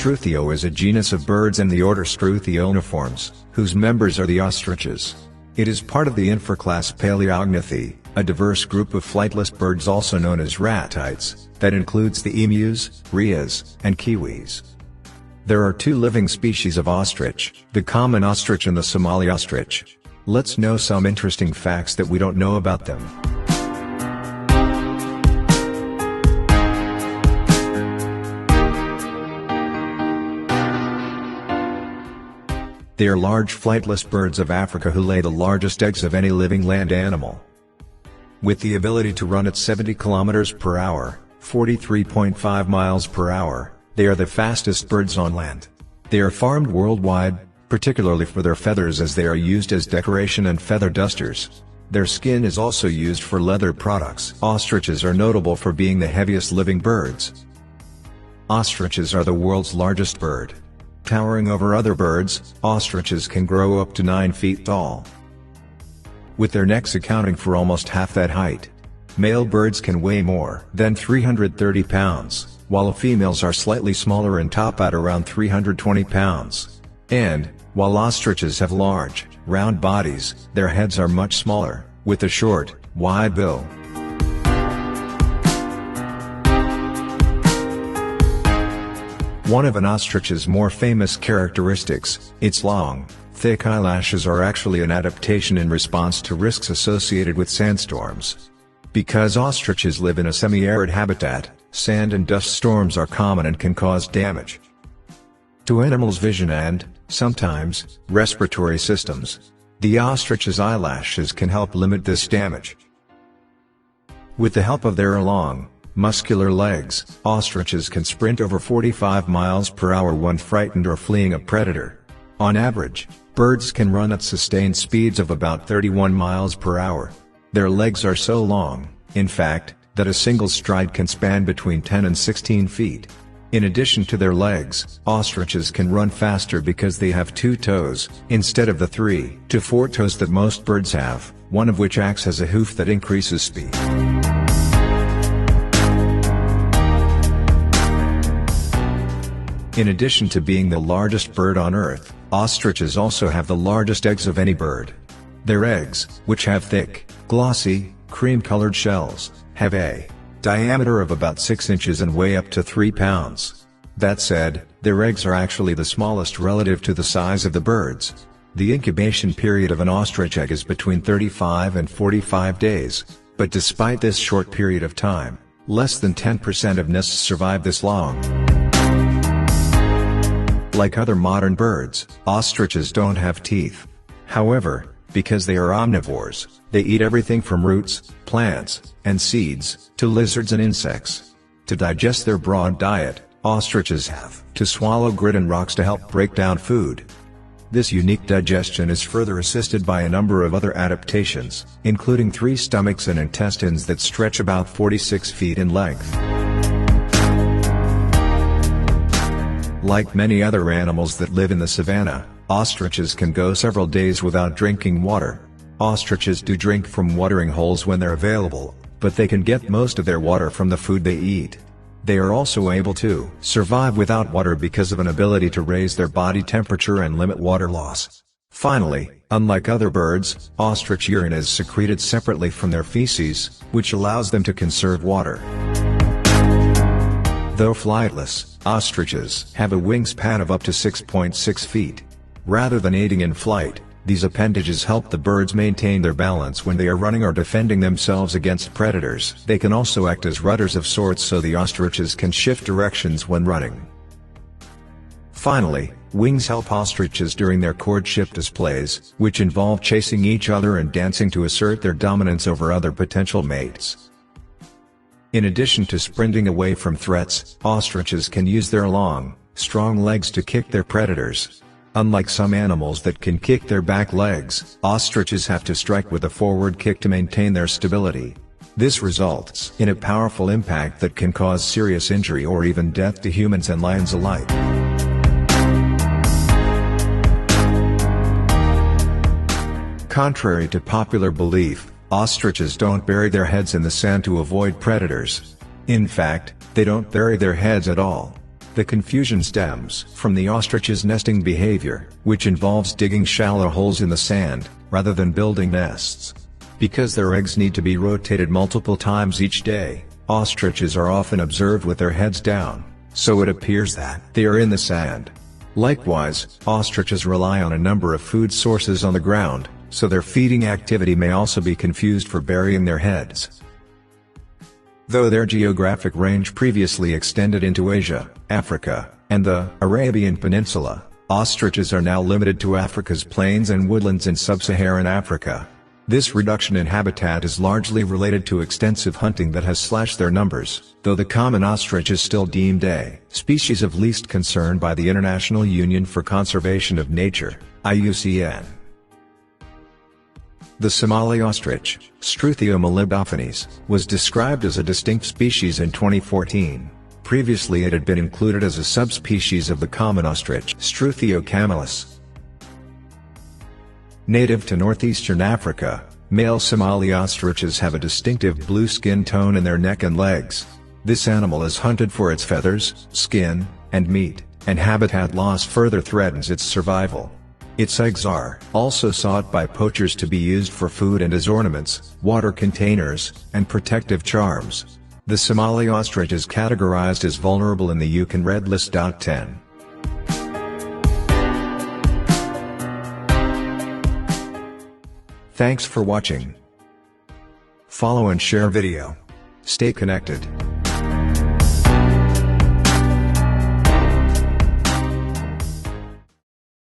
Struthio is a genus of birds in the order Struthiouniformes, whose members are the ostriches. It is part of the infraclass Paleognathi, a diverse group of flightless birds also known as ratites, that includes the emus, rheas, and kiwis. There are two living species of ostrich, the common ostrich and the Somali ostrich. Let's know some interesting facts that we don't know about them. They are large flightless birds of Africa who lay the largest eggs of any living land animal. With the ability to run at 70 km per hour, 43.5 miles per hour, they are the fastest birds on land. They are farmed worldwide, particularly for their feathers as they are used as decoration and feather dusters. Their skin is also used for leather products. Ostriches are notable for being the heaviest living birds. Ostriches are the world's largest bird. Towering over other birds, ostriches can grow up to 9 feet tall, with their necks accounting for almost half that height. Male birds can weigh more than 330 pounds, while females are slightly smaller and top at around 320 pounds. And, while ostriches have large, round bodies, their heads are much smaller, with a short, wide bill. One of an ostrich's more famous characteristics, its long, thick eyelashes, are actually an adaptation in response to risks associated with sandstorms. Because ostriches live in a semi-arid habitat, sand and dust storms are common and can cause damage to animals' vision and, sometimes, respiratory systems. The ostrich's eyelashes can help limit this damage. With the help of their long, muscular legs, ostriches can sprint over 45 miles per hour when frightened or fleeing a predator. On average, birds can run at sustained speeds of about 31 miles per hour. Their legs are so long, in fact, that a single stride can span between 10 and 16 feet. In addition to their legs, ostriches can run faster because they have 2 toes, instead of the 3 to 4 toes that most birds have, one of which acts as a hoof that increases speed. In addition to being the largest bird on Earth, ostriches also have the largest eggs of any bird. Their eggs, which have thick, glossy, cream-colored shells, have a diameter of about 6 inches and weigh up to 3 pounds. That said, their eggs are actually the smallest relative to the size of the birds. The incubation period of an ostrich egg is between 35 and 45 days, but despite this short period of time, less than 10% of nests survive this long. Like other modern birds, ostriches don't have teeth. However, because they are omnivores, they eat everything from roots, plants, and seeds, to lizards and insects. To digest their broad diet, ostriches have to swallow grit and rocks to help break down food. This unique digestion is further assisted by a number of other adaptations, including 3 stomachs and intestines that stretch about 46 feet in length. Like many other animals that live in the savanna, ostriches can go several days without drinking water. Ostriches do drink from watering holes when they're available, but they can get most of their water from the food they eat. They are also able to survive without water because of an ability to raise their body temperature and limit water loss. Finally, unlike other birds, ostrich urine is secreted separately from their feces, which allows them to conserve water. Though flightless, ostriches have a wingspan of up to 6.6 feet. Rather than aiding in flight, these appendages help the birds maintain their balance when they are running or defending themselves against predators. They can also act as rudders of sorts so the ostriches can shift directions when running. Finally, wings help ostriches during their courtship displays, which involve chasing each other and dancing to assert their dominance over other potential mates. In addition to sprinting away from threats, ostriches can use their long, strong legs to kick their predators. Unlike some animals that can kick their back legs, ostriches have to strike with a forward kick to maintain their stability. This results in a powerful impact that can cause serious injury or even death to humans and lions alike. Contrary to popular belief, ostriches don't bury their heads in the sand to avoid predators. In fact, they don't bury their heads at all. The confusion stems from the ostrich's nesting behavior, which involves digging shallow holes in the sand, rather than building nests. Because their eggs need to be rotated multiple times each day, ostriches are often observed with their heads down, so it appears that they are in the sand. Likewise, ostriches rely on a number of food sources on the ground, so their feeding activity may also be confused for burying their heads. Though their geographic range previously extended into Asia, Africa, and the Arabian Peninsula, ostriches are now limited to Africa's plains and woodlands in sub-Saharan Africa. This reduction in habitat is largely related to extensive hunting that has slashed their numbers, though the common ostrich is still deemed a species of least concern by the International Union for Conservation of Nature, IUCN. The Somali ostrich, Struthio molybdophanes, was described as a distinct species in 2014. Previously it had been included as a subspecies of the common ostrich, Struthio camelis. Native to northeastern Africa, male Somali ostriches have a distinctive blue skin tone in their neck and legs. This animal is hunted for its feathers, skin, and meat, and habitat loss further threatens its survival. Its eggs are also sought by poachers to be used for food and as ornaments, water containers, and protective charms. The Somali ostrich is categorized as vulnerable in the UCAN Red List. 10. Thanks for watching. Follow and share video. Stay connected.